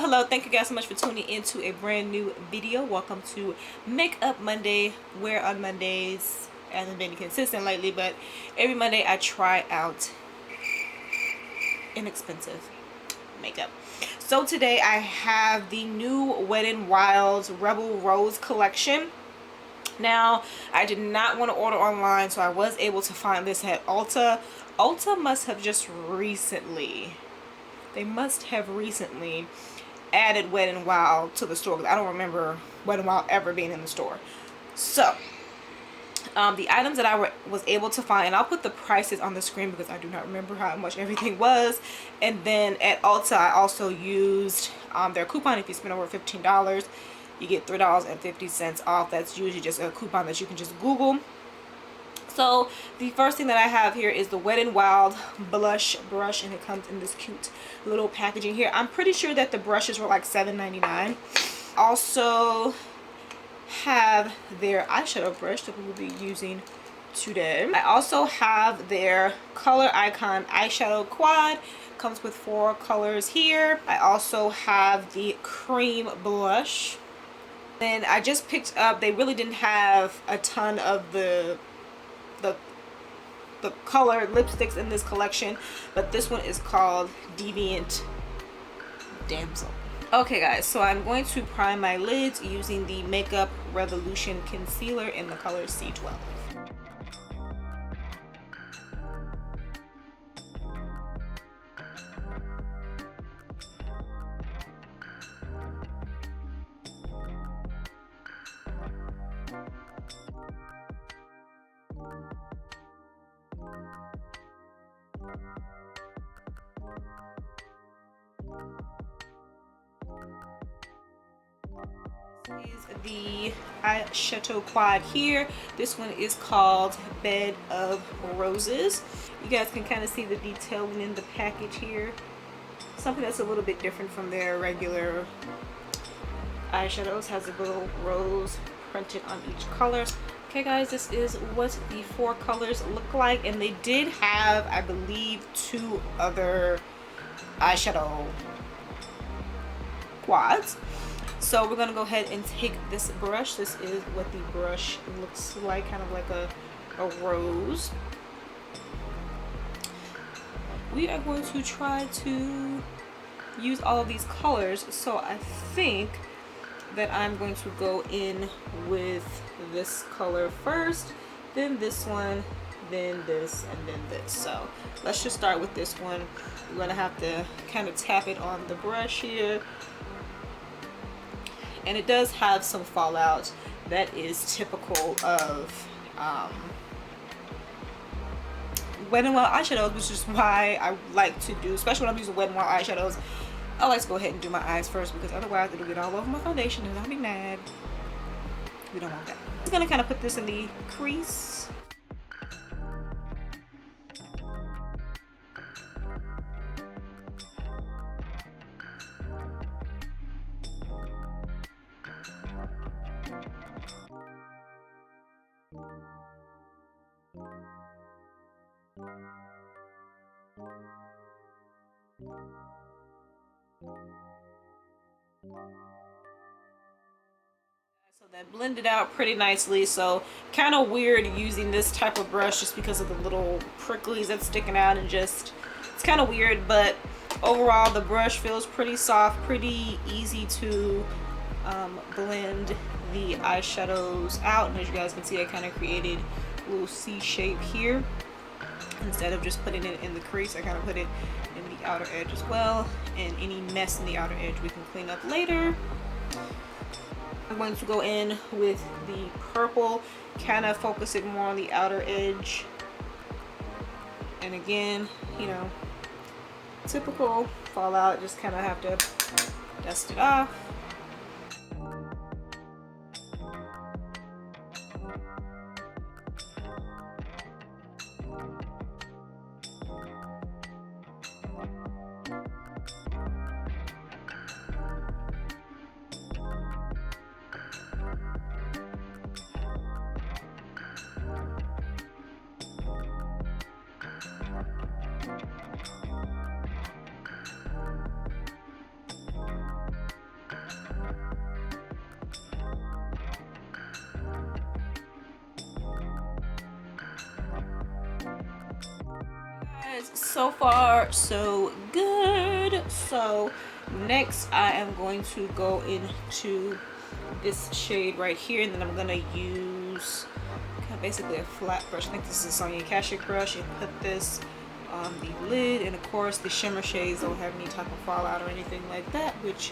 Hello, thank you guys so much for tuning into a brand new video. Welcome to Makeup Monday, where on Mondays, I haven't been consistent lately, but every Monday I try out inexpensive makeup. So today I have the new WetnWild Rebel Rose collection. Now, I did not want to order online, so I was able to find this at Ulta. Ulta must have just recently, added WetnWild to the store, because I don't remember WetnWild ever being in the store. So the items that I was able to find, and I'll put the prices on the screen because I do not remember how much everything was. And then at Ulta I also used their coupon. If you spend over $15 you get $3.50 off. That's usually just a coupon that you can just Google. So the first thing that I have here is the WetnWild blush brush, and it comes in this cute little packaging here. I'm pretty sure that the brushes were like $7.99. Also have their eyeshadow brush that we will be using today. I also have their Color Icon eyeshadow quad. Comes with 4 colors here. I also have the cream blush. Then I just picked up, they really didn't have a ton of the colored lipsticks in this collection, but this one is called Deviant Damsel. Okay guys, so I'm going to prime my lids using the Makeup Revolution concealer in the color C12. Is the eyeshadow quad here. This one is called Bed of Roses. You guys can kind of see the detailing in the package here. Something that's a little bit different from their regular eyeshadows. Has a little rose printed on each color. Okay guys, this is what the 4 colors look like, and they did have, I believe, 2 other eyeshadow quads. So we're going to go ahead and take this brush. This is what the brush looks like, kind of like a rose. We are going to try to use all of these colors. So I think that I'm going to go in with this color first, then this one, then this, and then this. So let's just start with this one. We're going to have to kind of tap it on the brush here. And it does have some fallout that is typical of WetnWild eyeshadows, which is why I like to do, especially when I'm using WetnWild eyeshadows, I like to go ahead and do my eyes first, because otherwise it'll get all over my foundation and I'll be mad. We don't want that. I'm just gonna kind of put this in the crease. So that blended out pretty nicely. So kind of weird using this type of brush just because of the little pricklies that's sticking out, and just, it's kind of weird, but overall the brush feels pretty soft, pretty easy to blend the eyeshadows out. And as you guys can see, I kind of created a little C shape here. Instead of just putting it in the crease, I kind of put it in the outer edge as well, and any mess in the outer edge we can clean up later. I'm going to go in with the purple, kind of focus it more on the outer edge. And again, you know, typical fallout, just kind of have to dust it off. Guys, so far so good. So next I am going to go into this shade right here, and then I'm gonna use kind of basically a flat brush. I think this is a Sonia Kashuk brush, and put this on the lid. And of course the shimmer shades don't have any type of fallout or anything like that, which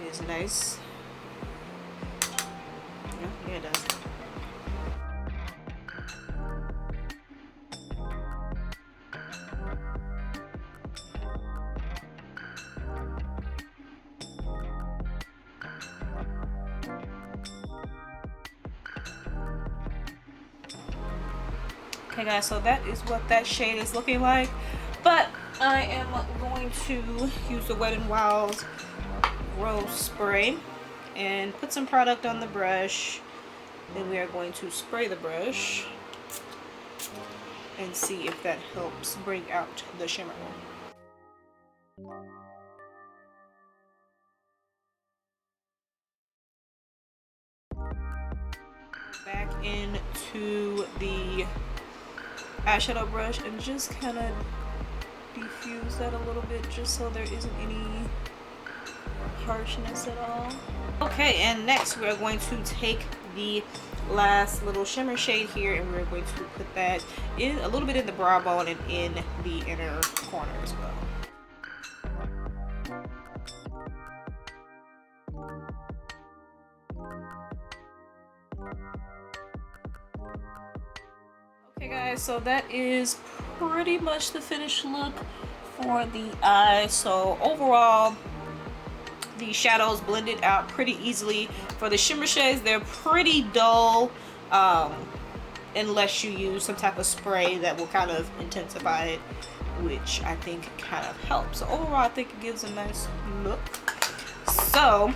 is nice. Yeah, it does. Okay guys, so that is what that shade is looking like, but I am going to use the Wet n Wild Rose Spray and put some product on the brush. Then we are going to spray the brush and see if that helps bring out the shimmer. Back into the eyeshadow brush and just kind of diffuse that a little bit, just so there isn't any harshness at all. Okay, and next we're going to take the last little shimmer shade here, and we're going to put that in a little bit in the brow bone and in the inner corner as well. Okay guys, so that is pretty much the finished look for the eye. So overall, the shadows blended out pretty easily. For the shimmer shades, they're pretty dull, unless you use some type of spray that will kind of intensify it, which I think kind of helps. So overall, I think it gives a nice look. So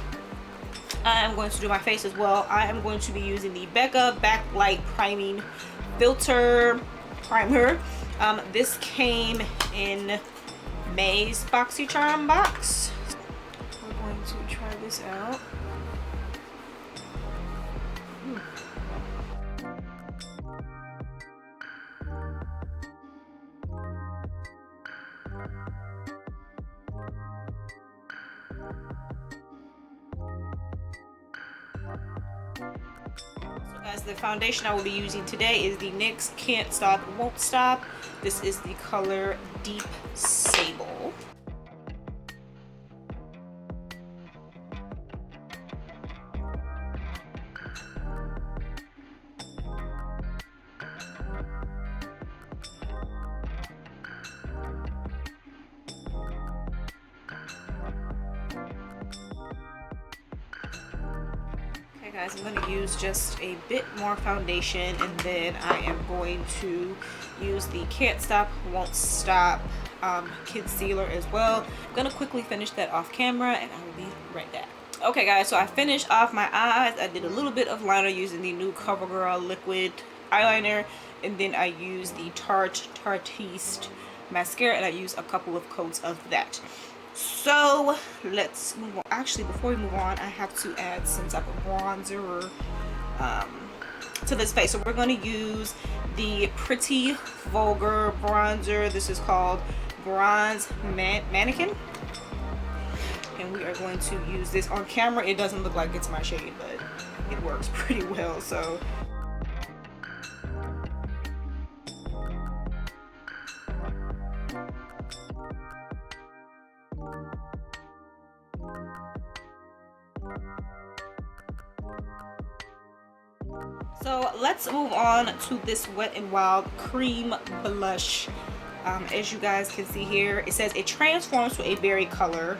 I am going to do my face as well. I am going to be using the Becca Backlight Priming Filter Primer. This came in May's BoxyCharm box. We're going to try this out. As the foundation I will be using today is the NYX Can't Stop Won't Stop. This is the color Deep Sable. Guys, I'm going to use just a bit more foundation, and then I am going to use the Can't Stop Won't Stop concealer as well. I'm going to quickly finish that off camera, and I will be right back. Okay guys, so I finished off my eyes. I did a little bit of liner using the new CoverGirl liquid eyeliner, and then I used the Tartiste mascara, and I used a couple of coats of that. So let's move on. Actually, before we move on, I have to add some type of bronzer to this face. So we're going to use the Pretty Vulgar bronzer. This is called Bronze Mannequin, and we are going to use this on camera. It doesn't look like it's my shade, but it works pretty well. So let's move on to this Wet n Wild cream blush. As you guys can see here, it says it transforms to a berry color.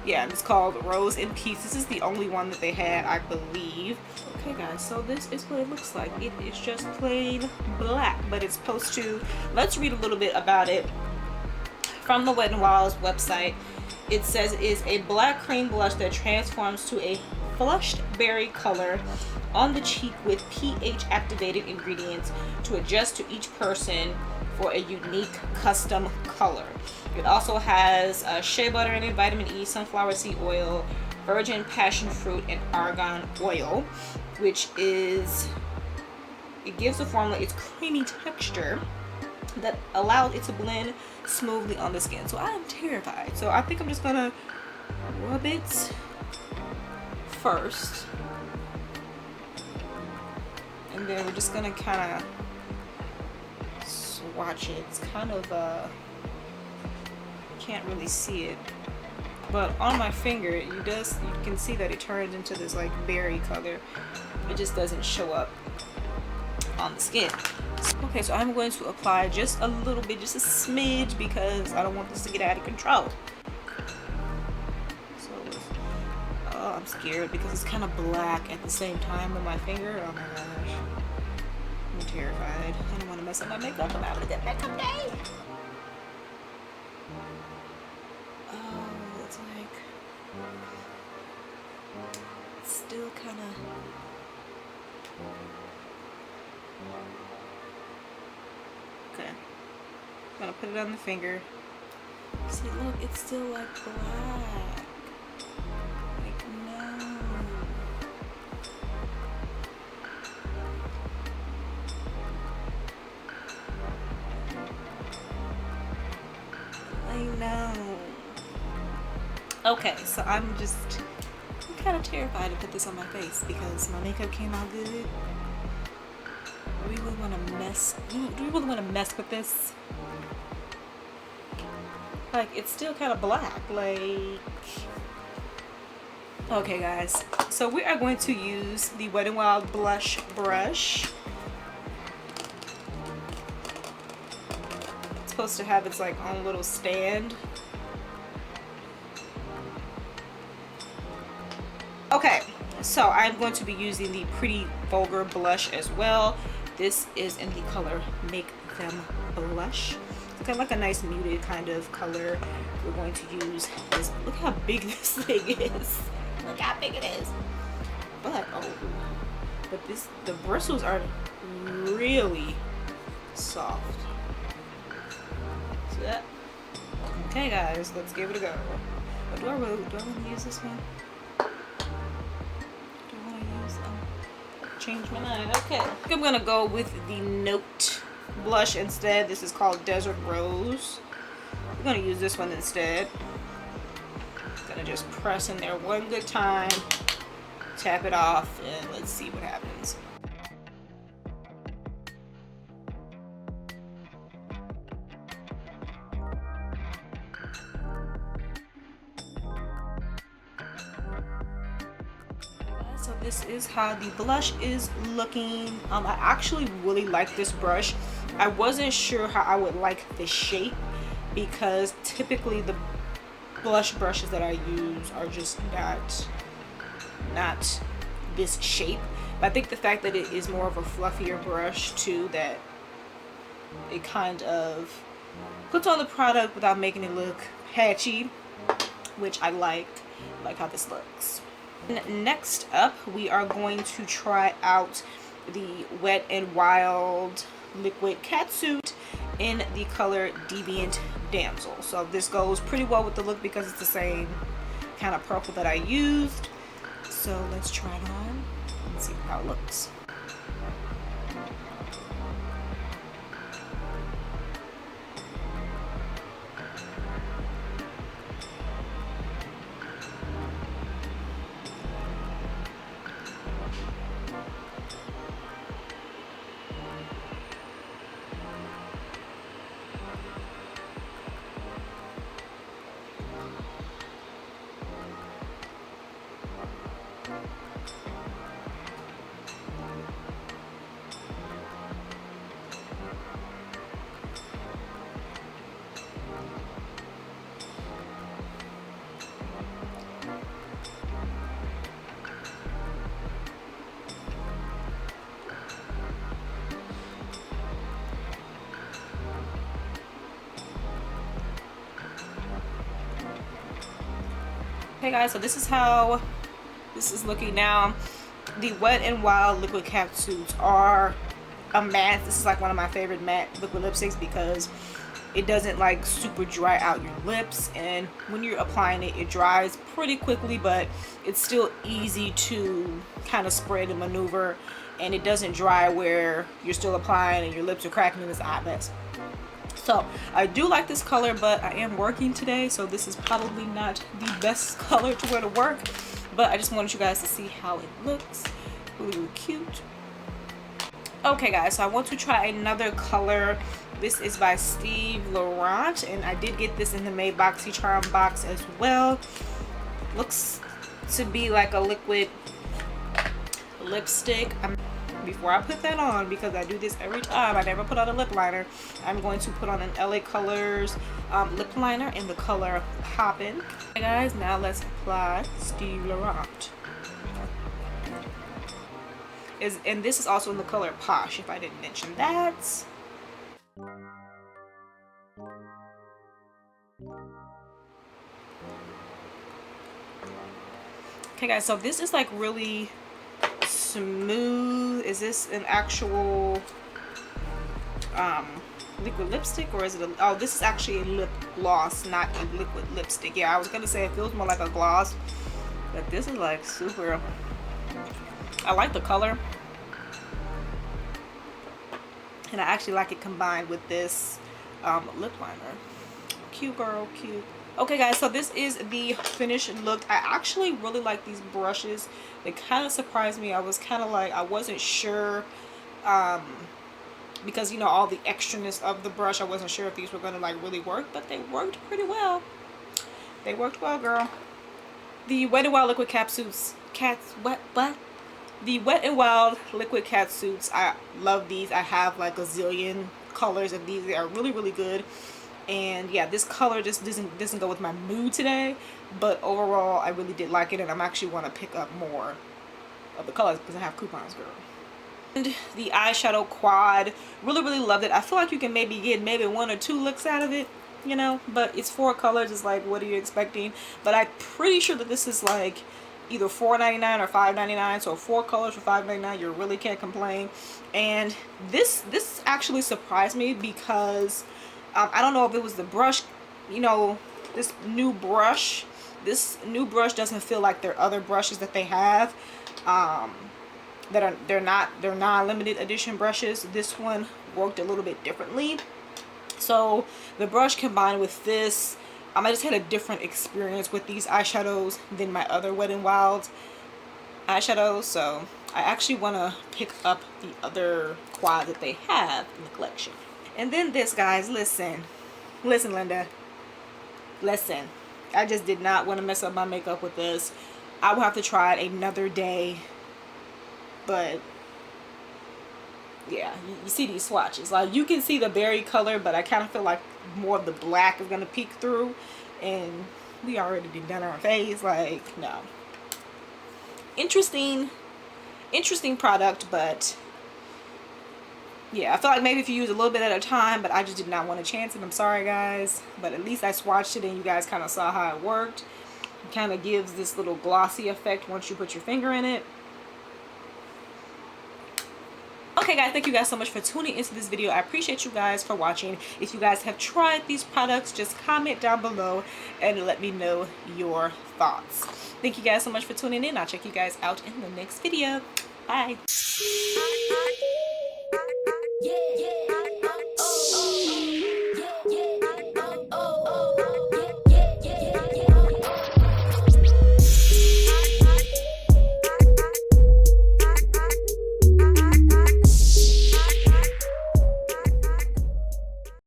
Yeah, it's called Rose and Peach. This is the only one that they had, I believe. Okay guys, so this is what it looks like. It is just plain black, but it's supposed to, let's read a little bit about it from the Wet n Wild's website. It says it is a black cream blush that transforms to a flushed berry color on the cheek with pH activated ingredients to adjust to each person for a unique custom color. It also has shea butter in it, vitamin E, sunflower seed oil, virgin passion fruit, and argan oil, which is, it gives the formula its creamy texture. that allows it to blend smoothly on the skin. So I am terrified. So I think I'm just gonna rub it first, and then we're just gonna kind of swatch it. It's kind of can't really see it, but on my finger you can see that it turns into this like berry color. It just doesn't show up on the skin. Okay, so I'm going to apply just a little bit, just a smidge, because I don't want this to get out of control. So oh, I'm scared because it's kind of black at the same time on my finger. Oh my gosh, I'm terrified. I don't want to mess up my makeup. I'm having a good makeup day. Oh, it's like it's still kind of. Okay, I'm gonna put it on the finger. See, look, it's still like black. Like, no. I know. Okay, so I'm kind of terrified to put this on my face because my makeup came out good. Do we really want to mess? Do we really want to mess with this? Like, it's still kind of black. Like, okay, guys. So we are going to use the Wet n Wild blush brush. It's supposed to have its like own little stand. Okay, so I'm going to be using the Pretty Vulgar blush as well. This is in the color Make Them Blush. It's got like a nice muted kind of color. We're going to use this. Look how big this thing is. Look how big it is. But the bristles are really soft. See that? Okay, guys, let's give it a go. But do I want to use this one? Change my mind. Okay, I'm gonna go with the Note blush instead. This is called Desert Rose. I'm gonna use this one instead. Gonna just press in there one good time, tap it off, and let's see what happens. So this is how the blush is looking. I actually really like this brush. I wasn't sure how I would like the shape because typically the blush brushes that I use are just not this shape. But I think the fact that it is more of a fluffier brush too, that it kind of puts on the product without making it look patchy, which I like how this looks. Next up, we are going to try out the Wet n Wild liquid catsuit in the color Deviant Damsel. So this goes pretty well with the look because it's the same kind of purple that I used. So let's try it on and see how it looks. Okay guys, so this is how this is looking now. The Wet n Wild liquid catsuits are a matte. This is like one of my favorite matte liquid lipsticks because it doesn't like super dry out your lips, and when you're applying it, it dries pretty quickly, but it's still easy to kind of spread and maneuver, and it doesn't dry where you're still applying and your lips are cracking and it's a hot mess. So I do like this color, but I am working today, so this is probably not the best color to wear to work, but I just wanted you guys to see how it looks. Really, really cute. Okay guys, so I want to try another color. This is by Steve Laurent, and I did get this in the May BoxyCharm box as well. Looks to be like a liquid lipstick. Before I put that on, because I do this every time, I never put on a lip liner, I'm going to put on an LA Colors lip liner in the color Poppin'. Okay guys, now let's apply Steve Laurent. And this is also in the color Posh, if I didn't mention that. Okay guys, so this is like really smooth. Is this an actual liquid lipstick, or is it a, oh, this is actually a lip gloss, not a liquid lipstick. Yeah, I was gonna say it feels more like a gloss, but this is like super. I like the color, and I actually like it combined with this lip liner. Cute girl, cute. Okay guys, so this is the finished look. I actually really like these brushes. They kind of surprised me. I was kind of like, I wasn't sure, because you know, all the extraness of the brush, I wasn't sure if these were gonna like really work, but they worked pretty well. They worked well, girl. The Wet n Wild liquid the Wet n Wild liquid cat suits, I love these. I have like a zillion colors of these. They are really, really good. And yeah, this color just doesn't go with my mood today, but overall I really did like it, and I'm actually want to pick up more of the colors because I have coupons, girl. And the eyeshadow quad, really, really loved it. I feel like you can maybe get maybe 1 or 2 looks out of it, you know, but it's 4 colors. It's like, what are you expecting? But I'm pretty sure that this is like either $4.99 or $5.99, so 4 colors for $5.99, you really can't complain. And this actually surprised me because I don't know if it was the brush, you know, this new brush doesn't feel like their other brushes that they have, they're non-limited edition brushes. This one worked a little bit differently. So the brush combined with this, I just had a different experience with these eyeshadows than my other Wet n Wild eyeshadows. So I actually want to pick up the other quad that they have in the collection. And then this, guys, listen, Linda, listen, I just did not want to mess up my makeup with this. I will have to try it another day, but yeah, you see these swatches, like you can see the berry color, but I kind of feel like more of the black is gonna peek through, and we already done our face. Like, no, interesting product, but yeah, I feel like maybe if you use a little bit at a time, but I just did not want to chance it. I'm sorry, guys, but at least I swatched it and you guys kind of saw how it worked. It kind of gives this little glossy effect once you put your finger in it. Okay guys, thank you guys so much for tuning into this video. I appreciate you guys for watching. If you guys have tried these products, just comment down below and let me know your thoughts. Thank you guys so much for tuning in. I'll check you guys out in the next video. Bye. Yeah.